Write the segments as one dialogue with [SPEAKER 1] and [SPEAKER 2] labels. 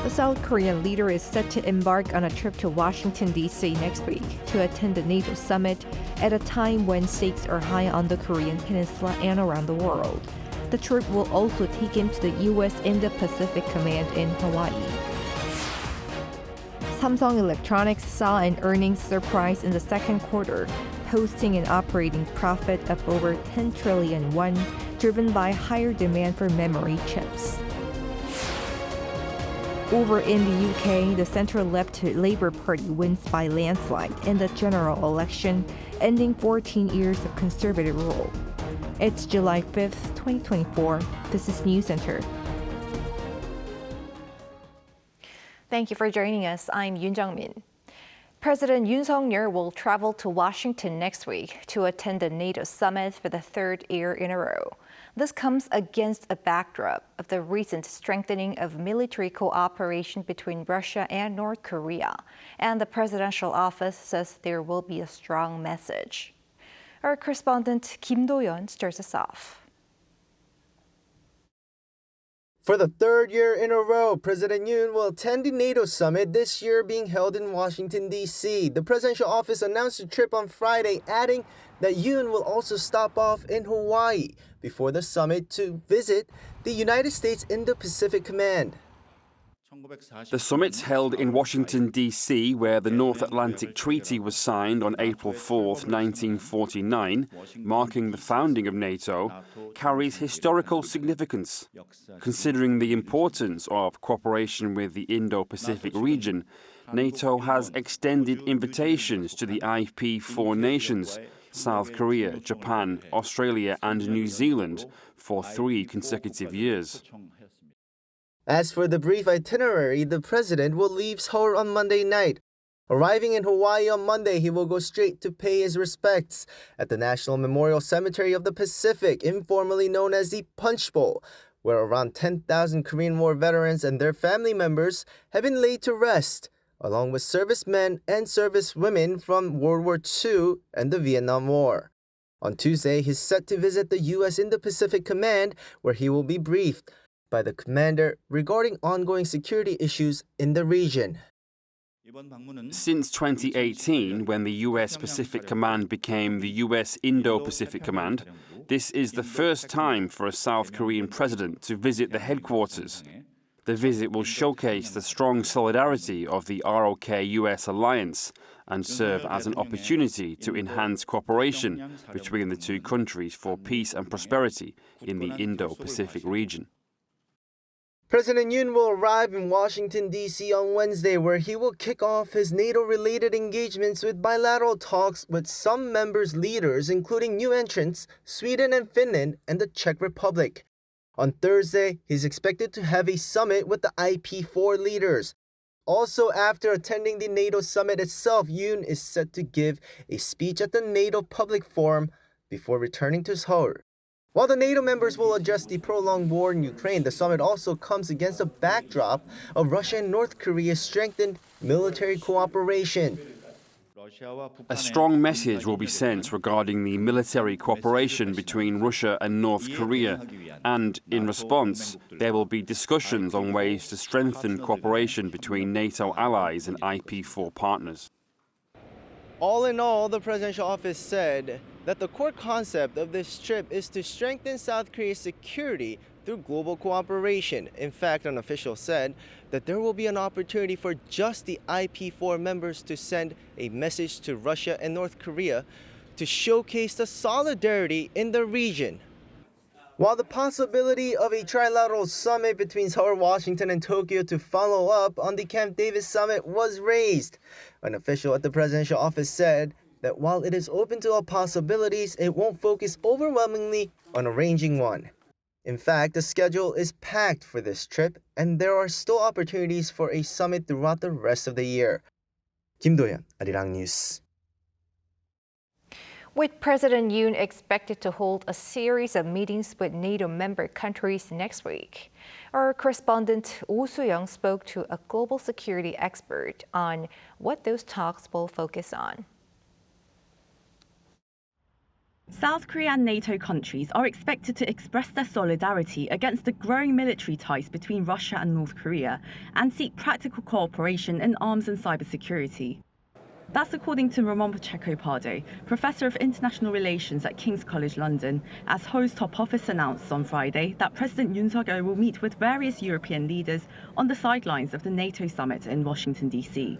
[SPEAKER 1] The South Korean leader is set to embark on a trip to Washington, D.C. next week to attend the NATO Summit at a time when stakes are high on the Korean Peninsula and around the world. The trip will also take him to the U.S. Indo-Pacific Command in Hawaii. Samsung Electronics saw an earnings surprise in the second quarter, posting an operating profit of over 10 trillion won, driven by higher demand for memory chips. Over in the UK, the centre-left Labour Party wins by landslide in the general election, ending 14 years of Conservative rule. It's July 5th, 2024. This is Newscenter. Thank you for joining us. I'm Yoon Min. President Yoon Suk-yeol will travel to Washington next week to attend the NATO Summit for the third year in a row. This comes against a backdrop of the recent strengthening of military cooperation between Russia and North Korea, and the presidential office says there will be a strong message. Our correspondent Kim Do-yeon starts us off.
[SPEAKER 2] For the third year in a row, President Yoon will attend the NATO Summit, this year being held in Washington, D.C. The presidential office announced the trip on Friday, adding that Yoon will also stop off in Hawaii before the summit to visit the United States Indo-Pacific Command.
[SPEAKER 3] The summit's held in Washington, D.C., where the North Atlantic Treaty was signed on April 4, 1949, marking the founding of NATO, carries historical significance. Considering the importance of cooperation with the Indo-Pacific region, NATO has extended invitations to the IP4 nations, South Korea, Japan, Australia and New Zealand, for 3 consecutive years.
[SPEAKER 2] As for the brief itinerary, the president will leave Seoul on Monday night. Arriving in Hawaii on Monday, he will go straight to pay his respects at the National Memorial Cemetery of the Pacific, informally known as the Punch Bowl, where around 10,000 Korean War veterans and their family members have been laid to rest, along with servicemen and servicewomen from World War II and the Vietnam War. On Tuesday, he's set to visit the U.S. Indo-Pacific Command, where he will be briefed by the commander regarding ongoing security issues in the region.
[SPEAKER 3] Since 2018, when the U.S. Pacific Command became the U.S. Indo-Pacific Command, this is the first time for a South Korean president to visit the headquarters. The visit will showcase the strong solidarity of the ROK-US alliance and serve as an opportunity to enhance cooperation between the two countries for peace and prosperity in the Indo-Pacific region.
[SPEAKER 2] President Yoon will arrive in Washington, D.C. on Wednesday, where he will kick off his NATO-related engagements with bilateral talks with some members' leaders, including new entrants, Sweden and Finland, and the Czech Republic. On Thursday, he's expected to have a summit with the IP4 leaders. Also, after attending the NATO Summit itself, Yoon is set to give a speech at the NATO Public Forum before returning to Seoul. While the NATO members will address the prolonged war in Ukraine, the summit also comes against a backdrop of Russia and North Korea's strengthened military cooperation.
[SPEAKER 3] A strong message will be sent regarding the military cooperation between Russia and North Korea, and in response, there will be discussions on ways to strengthen cooperation between NATO allies and IP4 partners.
[SPEAKER 2] All in all, the presidential office said that the core concept of this trip is to strengthen South Korea's security through global cooperation. In fact, an official said that there will be an opportunity for just the IP4 members to send a message to Russia and North Korea to showcase the solidarity in the region. While the possibility of a trilateral summit between Seoul, Washington, and Tokyo to follow up on the Camp David summit was raised, an official at the presidential office said that while it is open to all possibilities, it won't focus overwhelmingly on arranging one. In fact, the schedule is packed for this trip, and there are still opportunities for a summit throughout the rest of the year. Kim Do-yeon, Arirang News.
[SPEAKER 1] With President Yoon expected to hold a series of meetings with NATO member countries next week, our correspondent Oh Soo-young spoke to a global security expert on what those talks will focus on.
[SPEAKER 4] South Korea and NATO countries are expected to express their solidarity against the growing military ties between Russia and North Korea and seek practical cooperation in arms and cybersecurity. That's according to Ramon Pacheco Pardo, Professor of International Relations at King's College London, as Ho's top office announced on Friday that President Yoon will meet with various European leaders on the sidelines of the NATO Summit in Washington, D.C.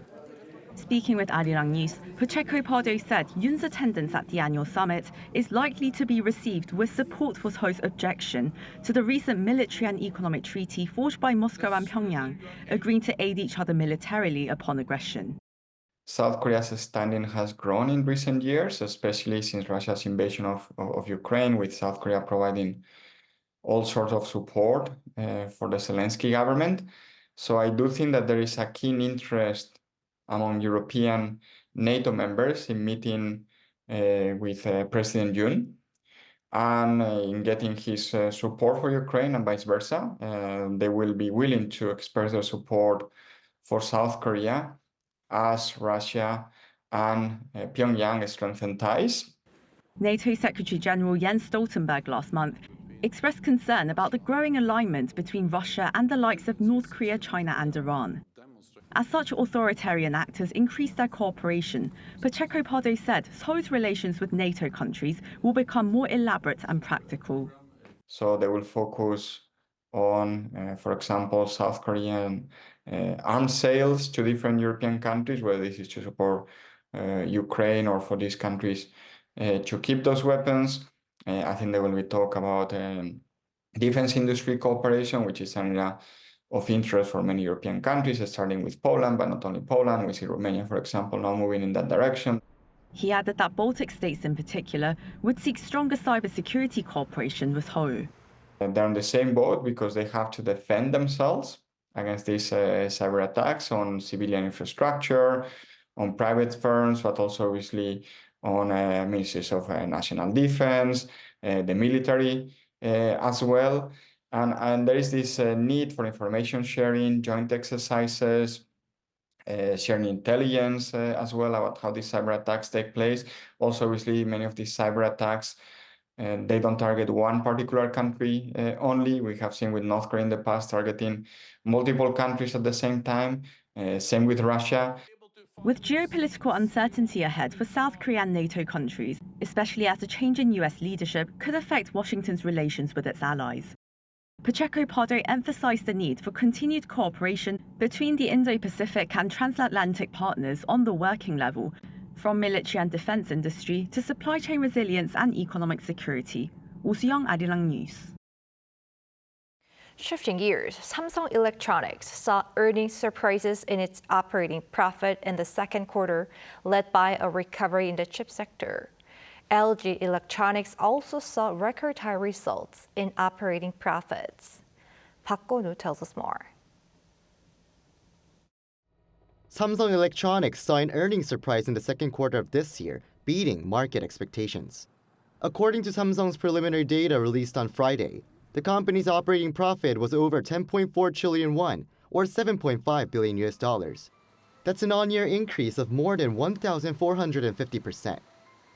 [SPEAKER 4] Speaking with Arirang News, Pacheco Pardo said Yoon's attendance at the annual summit is likely to be received with support for Seoul's objection to the recent military and economic treaty forged by Moscow and Pyongyang, agreeing to aid each other militarily upon aggression.
[SPEAKER 5] South Korea's standing has grown in recent years, especially since Russia's invasion of Ukraine, with South Korea providing all sorts of support for the Zelensky government. So I do think that there is a keen interest among European NATO members in meeting with President Yoon and in getting his support for Ukraine and vice versa. They will be willing to express their support for South Korea as Russia and Pyongyang strengthen ties.
[SPEAKER 4] NATO Secretary General Jens Stoltenberg last month expressed concern about the growing alignment between Russia and the likes of North Korea, China and Iran. As such authoritarian actors increase their cooperation, Pacheco Pardo said Seoul's relations with NATO countries will become more elaborate and practical.
[SPEAKER 5] So they will focus on, for example, South Korean arms sales to different European countries, whether this is to support Ukraine or for these countries to keep those weapons. I think there will be talk about defense industry cooperation, which is an area of interest for many European countries, starting with Poland, but not only Poland. We see Romania, for example, now moving in that direction.
[SPEAKER 4] He added that Baltic states in particular would seek stronger cybersecurity cooperation with Seoul.
[SPEAKER 5] They're on the same boat because they have to defend themselves against these cyber attacks on civilian infrastructure, on private firms, but also obviously on ministries of national defense, the military as well. And there is this need for information sharing, joint exercises, sharing intelligence as well about how these cyber attacks take place. Also, obviously, many of these cyber attacks, they don't target one particular country only. We have seen with North Korea in the past targeting multiple countries at the same time. Same with Russia.
[SPEAKER 4] With geopolitical uncertainty ahead for South Korea and NATO countries, especially as a change in US leadership could affect Washington's relations with its allies, Pacheco Pardo emphasized the need for continued cooperation between the Indo-Pacific and transatlantic partners on the working level, from military and defense industry to supply chain resilience and economic security. 오수영, Arirang News.
[SPEAKER 1] Shifting gears, Samsung Electronics saw earnings surprises in its operating profit in the second quarter, led by a recovery in the chip sector. LG Electronics also saw record high results in operating profits. Park Go-nu tells us more.
[SPEAKER 6] Samsung Electronics saw an earnings surprise in the second quarter of this year, beating market expectations. According to Samsung's preliminary data released on Friday, the company's operating profit was over 10.4 trillion won, or $7.5 billion. That's an on-year increase of more than 1,450%.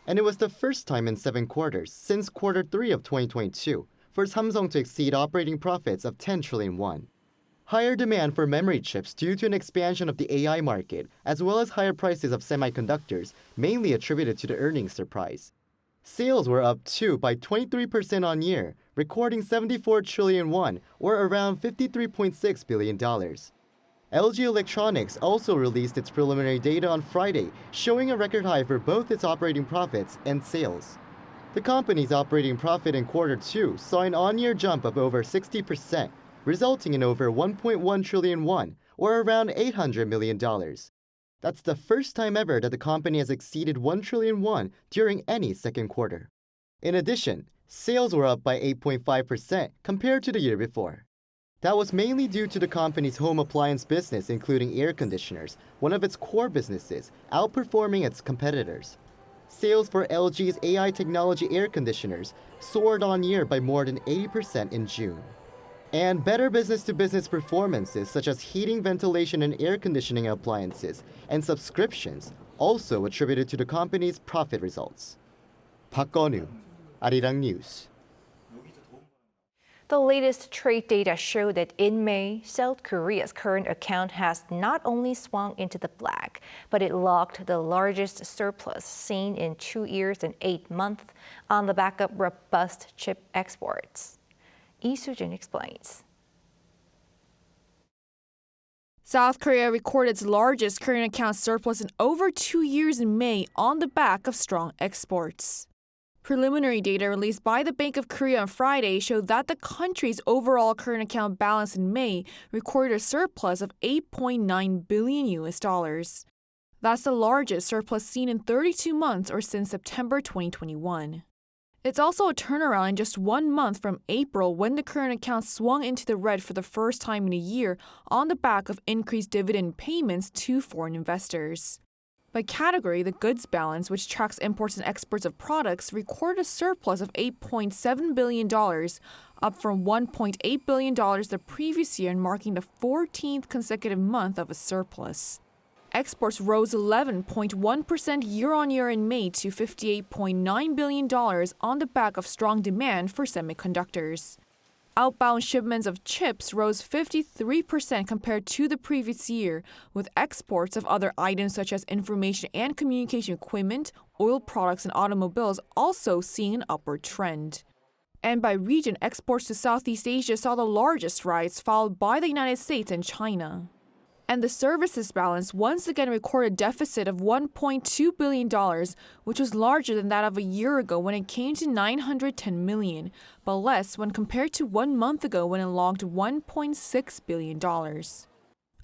[SPEAKER 6] And it was the first time in 7 quarters since quarter 3 of 2022 for Samsung to exceed operating profits of 10 trillion won. Higher demand for memory chips due to an expansion of the AI market, as well as higher prices of semiconductors, mainly attributed to the earnings surprise. Sales were up too by 23% on year, recording 74 trillion won, or around $53.6 billion. LG Electronics also released its preliminary data on Friday, showing a record high for both its operating profits and sales. The company's operating profit in quarter 2 saw an on-year jump of over 60%, resulting in over 1.1 trillion won, or around $800 million. That's the first time ever that the company has exceeded 1 trillion won during any second quarter. In addition, sales were up by 8.5% compared to the year before. That was mainly due to the company's home appliance business, including air conditioners, one of its core businesses, outperforming its competitors. Sales for LG's AI technology air conditioners soared on year by more than 80% in June. And better business-to-business performances such as heating, ventilation, and air conditioning appliances and subscriptions also attributed to the company's profit results. Park Go-nu, Arirang News.
[SPEAKER 1] The latest trade data show that in May, South Korea's current account has not only swung into the black, but it logged the largest surplus seen in 2 years and 8 months on the back of robust chip exports. Lee Soo-jin explains.
[SPEAKER 7] South Korea recorded its largest current account surplus in over 2 years in May on the back of strong exports. Preliminary data released by the Bank of Korea on Friday showed that the country's overall current account balance in May recorded a surplus of $8.9 billion. That's the largest surplus seen in 32 months or since September 2021. It's also a turnaround in just 1 month from April, when the current account swung into the red for the first time in a year on the back of increased dividend payments to foreign investors. By category, the goods balance, which tracks imports and exports of products, recorded a surplus of $8.7 billion, up from $1.8 billion the previous year and marking the 14th consecutive month of a surplus. Exports rose 11.1% year-on-year in May to $58.9 billion on the back of strong demand for semiconductors. Outbound shipments of chips rose 53% compared to the previous year, with exports of other items such as information and communication equipment, oil products, and automobiles also seeing an upward trend. And by region, exports to Southeast Asia saw the largest rise, followed by the United States and China. And the services balance once again recorded a deficit of $1.2 billion, which was larger than that of a year ago when it came to $910 million, but less when compared to 1 month ago when it logged $1.6 billion.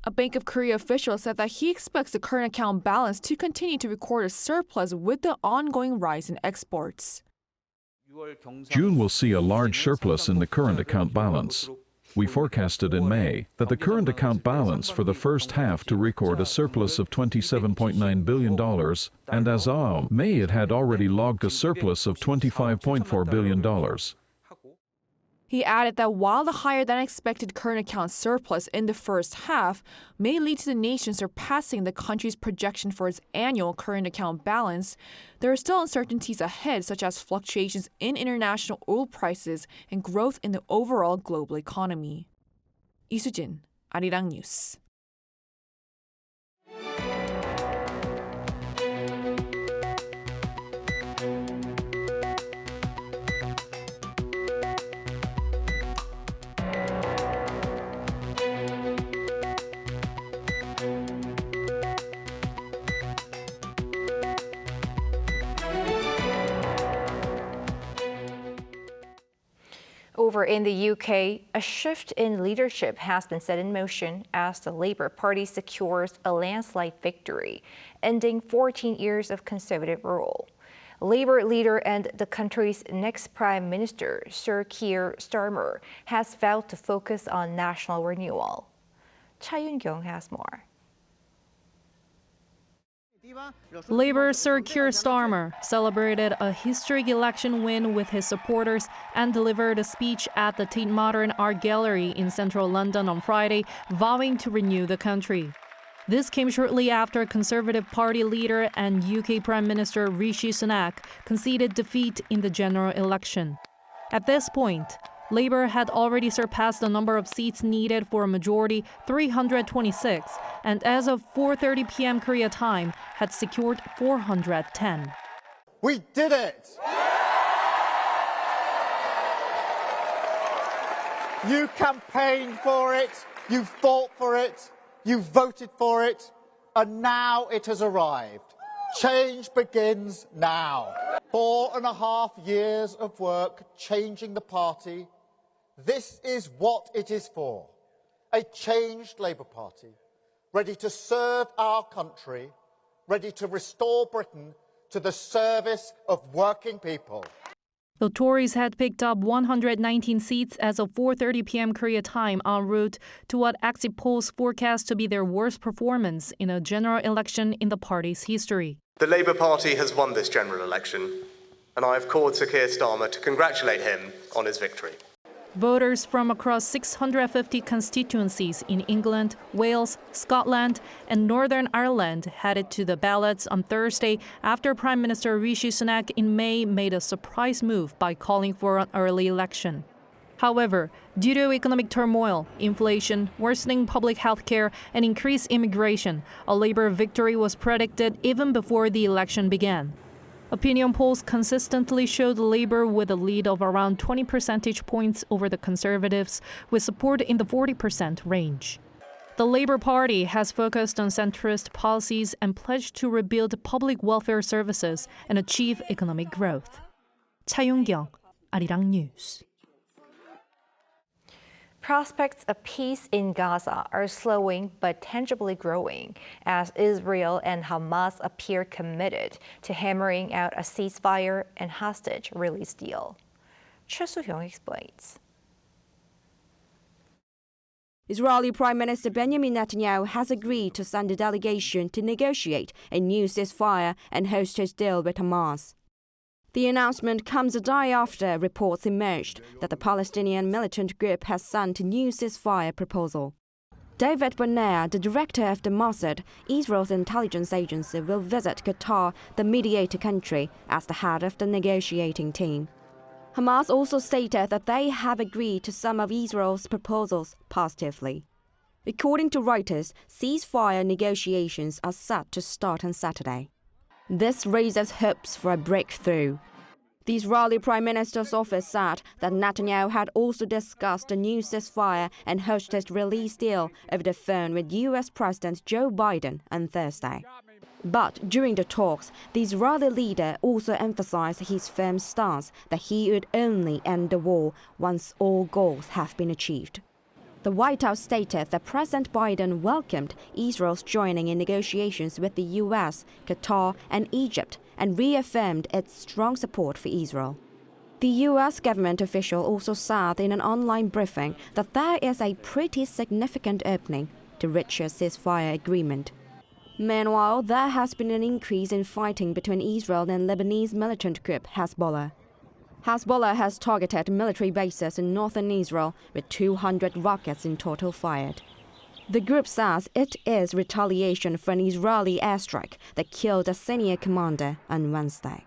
[SPEAKER 7] A Bank of Korea official said that he expects the current account balance to continue to record a surplus with the ongoing rise in exports.
[SPEAKER 8] June will see a large surplus in the current account balance. We forecasted in May that the current account balance for the first half to record a surplus of $27.9 billion, and as of May it had already logged a surplus of $25.4 billion.
[SPEAKER 7] He added that while the higher-than-expected current account surplus in the first half may lead to the nation surpassing the country's projection for its annual current account balance, there are still uncertainties ahead, such as fluctuations in international oil prices and growth in the overall global economy. Lee Soo-jin, Arirang News.
[SPEAKER 1] Over in the UK, a shift in leadership has been set in motion as the Labour Party secures a landslide victory, ending 14 years of Conservative rule. Labour leader and the country's next Prime Minister, Sir Keir Starmer, has vowed to focus on national renewal. Chae has more.
[SPEAKER 9] Labour Sir Keir Starmer celebrated a historic election win with his supporters and delivered a speech at the Tate Modern Art Gallery in central London on Friday, vowing to renew the country. This came shortly after Conservative Party leader and UK Prime Minister Rishi Sunak conceded defeat in the general election. At this point, Labour had already surpassed the number of seats needed for a majority, 326, and as of 4:30 p.m. Korea time, had secured 410.
[SPEAKER 10] We did it! You campaigned for it, you fought for it, you voted for it, and now it has arrived. Change begins now. 4.5 years of work changing the party. This is what it is for. A changed Labour Party, ready to serve our country, ready to restore Britain to the service of working people.
[SPEAKER 9] The Tories had picked up 119 seats as of 4:30 p.m. Korea time, en route to what exit polls forecast to be their worst performance in a general election in the party's history.
[SPEAKER 11] The Labour Party has won this general election, and I have called Sir Keir Starmer to congratulate him on his victory.
[SPEAKER 9] Voters from across 650 constituencies in England, Wales, Scotland, and Northern Ireland headed to the ballots on Thursday after Prime Minister Rishi Sunak in May made a surprise move by calling for an early election. However, due to economic turmoil, inflation, worsening public health care, and increased immigration, a Labour victory was predicted even before the election began. Opinion polls consistently showed Labour with a lead of around 20 percentage points over the Conservatives, with support in the 40% range. The Labour Party has focused on centrist policies and pledged to rebuild public welfare services and achieve economic growth. Chae, Arirang News.
[SPEAKER 1] Prospects of peace in Gaza are slowing but tangibly growing as Israel and Hamas appear committed to hammering out a ceasefire and hostage release deal. Chae explains.
[SPEAKER 12] Israeli Prime Minister Benjamin Netanyahu has agreed to send a delegation to negotiate a new ceasefire and hostage deal with Hamas. The announcement comes a day after reports emerged that the Palestinian militant group has sent a new ceasefire proposal. David Barnea, the director of the Mossad, Israel's intelligence agency, will visit Qatar, the mediator country, as the head of the negotiating team. Hamas also stated that they have agreed to some of Israel's proposals positively. According to Reuters, ceasefire negotiations are set to start on Saturday. This raises hopes for a breakthrough. The Israeli Prime Minister's office said that Netanyahu had also discussed a new ceasefire and hostage release deal over the phone with US President Joe Biden on Thursday. But during the talks, the Israeli leader also emphasized his firm stance that he would only end the war once all goals have been achieved. The White House stated that President Biden welcomed Israel's joining in negotiations with the US, Qatar, and Egypt, and reaffirmed its strong support for Israel. The US government official also said in an online briefing that there is a pretty significant opening to reach a ceasefire agreement. Meanwhile, there has been an increase in fighting between Israel and Lebanese militant group Hezbollah. Hezbollah has targeted military bases in northern Israel with 200 rockets in total fired. The group says it is retaliation for an Israeli airstrike that killed a senior commander on Wednesday.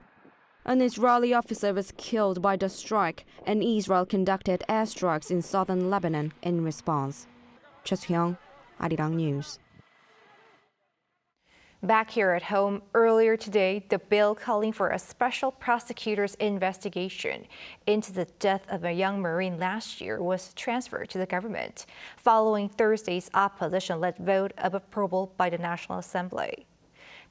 [SPEAKER 12] An Israeli officer was killed by the strike, and Israel conducted airstrikes in southern Lebanon in response. Chae, Arirang News.
[SPEAKER 1] Back here at home, earlier today, the bill calling for a special prosecutor's investigation into the death of a young Marine last year was transferred to the government, following Thursday's opposition-led vote of approval by the National Assembly.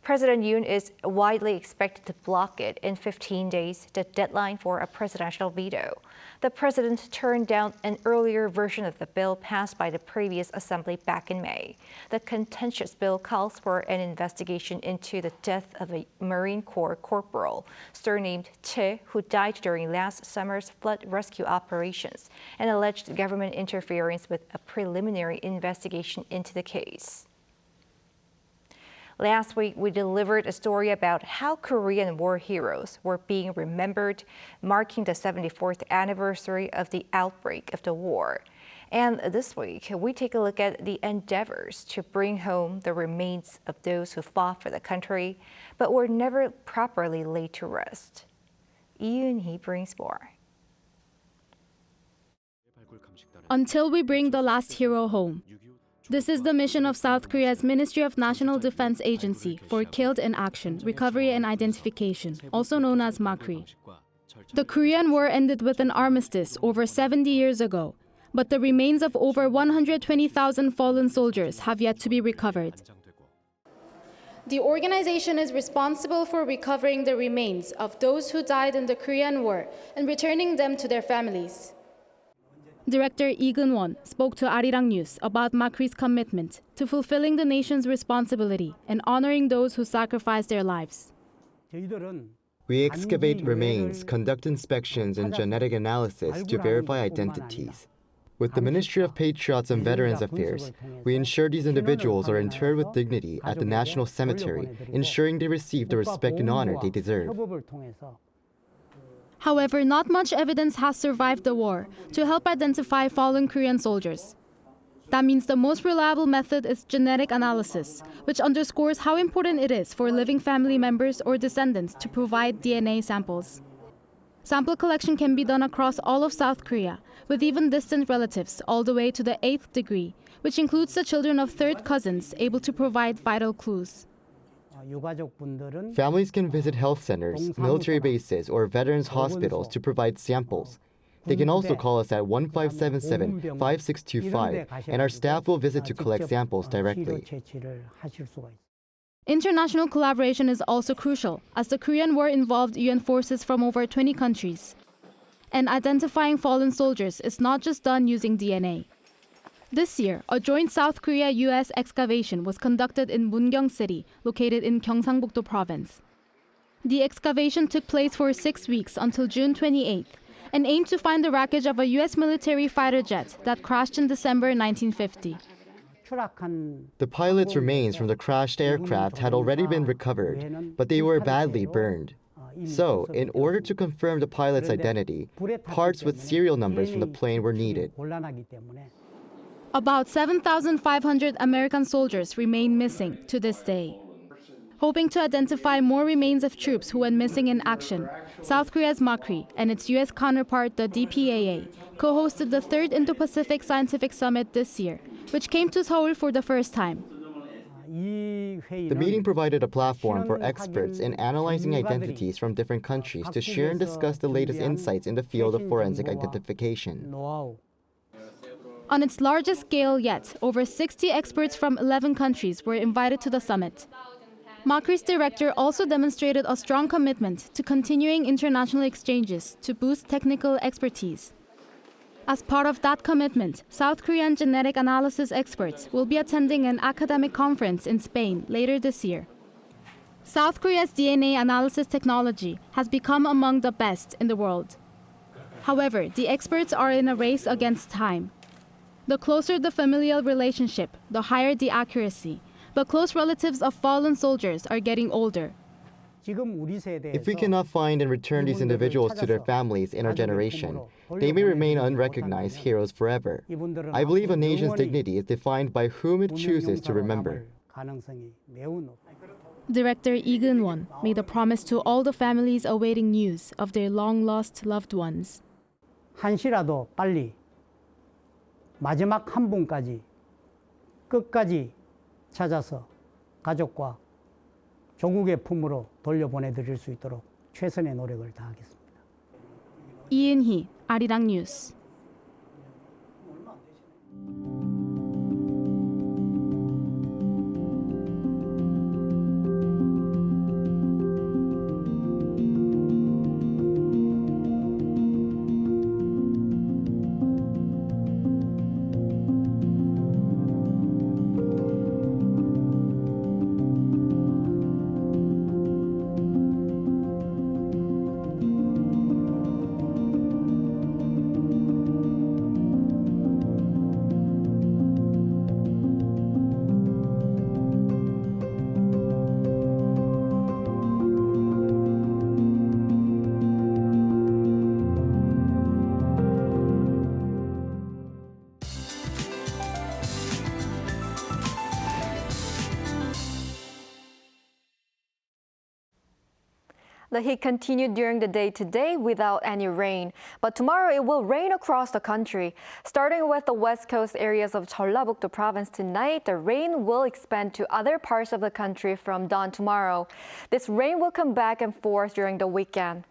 [SPEAKER 1] President Yoon is widely expected to block it in 15 days, the deadline for a presidential veto. The president turned down an earlier version of the bill passed by the previous assembly back in May. The contentious bill calls for an investigation into the death of a Marine Corps corporal, surnamed Chae, who died during last summer's flood rescue operations, and alleged government interference with a preliminary investigation into the case. Last week, we delivered a story about how Korean war heroes were being remembered, marking the 74th anniversary of the outbreak of the war. And this week, we take a look at the endeavors to bring home the remains of those who fought for the country, but were never properly laid to rest. Yoon brings more.
[SPEAKER 13] Until we bring the last hero home. This is the mission of South Korea's Ministry of National Defense Agency for Killed in Action, Recovery and Identification, also known as MAKRI. The Korean War ended with an armistice over 70 years ago, but the remains of over 120,000 fallen soldiers have yet to be recovered.
[SPEAKER 14] The organization is responsible for recovering the remains of those who died in the Korean War and returning them to their families.
[SPEAKER 13] Director Lee Geun-won spoke to Arirang News about MAKRI's commitment to fulfilling the nation's responsibility and honoring those who sacrificed their lives.
[SPEAKER 6] We excavate remains, conduct inspections and genetic analysis to verify identities. With the Ministry of Patriots and Veterans Affairs, we ensure these individuals are interred with dignity at the National Cemetery, ensuring they receive the respect and honor they deserve.
[SPEAKER 13] However, not much evidence has survived the war to help identify fallen Korean soldiers. That means the most reliable method is genetic analysis, which underscores how important it is for living family members or descendants to provide DNA samples. Sample collection can be done across all of South Korea, with even distant relatives all the way to the 8th degree, which includes the children of third cousins able to provide vital clues.
[SPEAKER 6] Families can visit health centers, military bases, or veterans hospitals to provide samples. They can also call us at 1577-5625, and our staff will visit to collect samples directly.
[SPEAKER 13] International collaboration is also crucial, as the Korean War involved UN forces from over 20 countries. And identifying fallen soldiers is not just done using DNA. This year, a joint South Korea-US excavation was conducted in Mungyong City, located in Gyeongsangbuk-do Province. The excavation took place for 6 weeks until June 28th and aimed to find the wreckage of a US military fighter jet that crashed in December 1950.
[SPEAKER 6] The pilot's remains from the crashed aircraft had already been recovered, but they were badly burned. So, in order to confirm the pilot's identity, parts with serial numbers from the plane were needed.
[SPEAKER 13] About 7,500 American soldiers remain missing to this day. Hoping to identify more remains of troops who went missing in action, South Korea's MAKRI and its U.S. counterpart, the DPAA, co-hosted the 3rd Indo-Pacific Scientific Summit this year, which came to Seoul for the first time.
[SPEAKER 6] The meeting provided a platform for experts in analyzing identities from different countries to share and discuss the latest insights in the field of forensic identification.
[SPEAKER 13] On its largest scale yet, over 60 experts from 11 countries were invited to the summit. MAKRI's director also demonstrated a strong commitment to continuing international exchanges to boost technical expertise. As part of that commitment, South Korean genetic analysis experts will be attending an academic conference in Spain later this year. South Korea's DNA analysis technology has become among the best in the world. However, the experts are in a race against time. The closer the familial relationship, the higher the accuracy. But close relatives of fallen soldiers are getting older.
[SPEAKER 6] If we cannot find and return these individuals to their families in our generation, they may remain unrecognized heroes forever. I believe a nation's dignity is defined by whom it chooses to remember.
[SPEAKER 13] Director Lee Geun-won made a promise to all the families awaiting news of their long-lost loved ones.
[SPEAKER 15] 한시라도 빨리 마지막 한 분까지 끝까지 찾아서 가족과 조국의 품으로 돌려보내드릴 수 있도록 최선의 노력을 다하겠습니다.
[SPEAKER 13] 이은희, 아리랑 뉴스.
[SPEAKER 1] The heat continued during the day today without any rain, but tomorrow it will rain across the country. Starting with the west coast areas of Jeollabuk-do province tonight, the rain will expand to other parts of the country from dawn tomorrow. This rain will come back and forth during the weekend.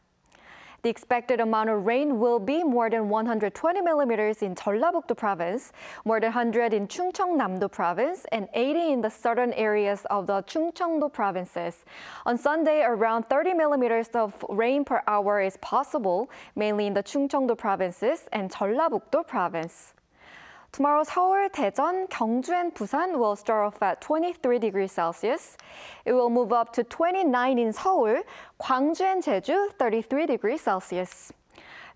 [SPEAKER 1] The expected amount of rain will be more than 120 millimeters in Jeollabuk-do province, more than 100 in Chungcheongnam-do province, and 80 in the southern areas of the Chungcheong-do provinces. On Sunday, around 30 millimeters of rain per hour is possible, mainly in the Chungcheong-do provinces and Jeollabuk-do province. Tomorrow, Seoul, Daejeon, Gyeongju, and Busan will start off at 23 degrees Celsius. It will move up to 29 in Seoul, Gwangju and Jeju, 33 degrees Celsius.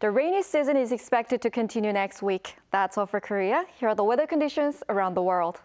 [SPEAKER 1] The rainy season is expected to continue next week. That's all for Korea. Here are the weather conditions around the world.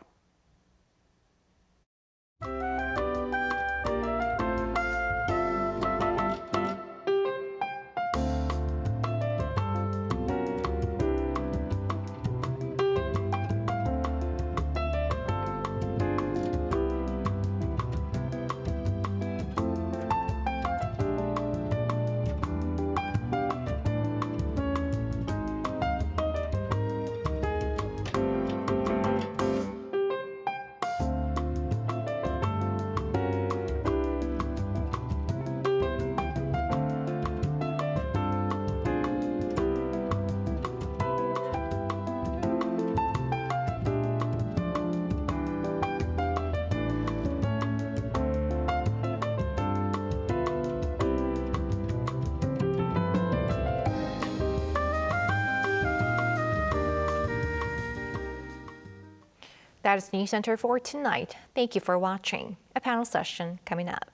[SPEAKER 1] That is Newscenter for tonight. Thank you for watching. A panel session coming up.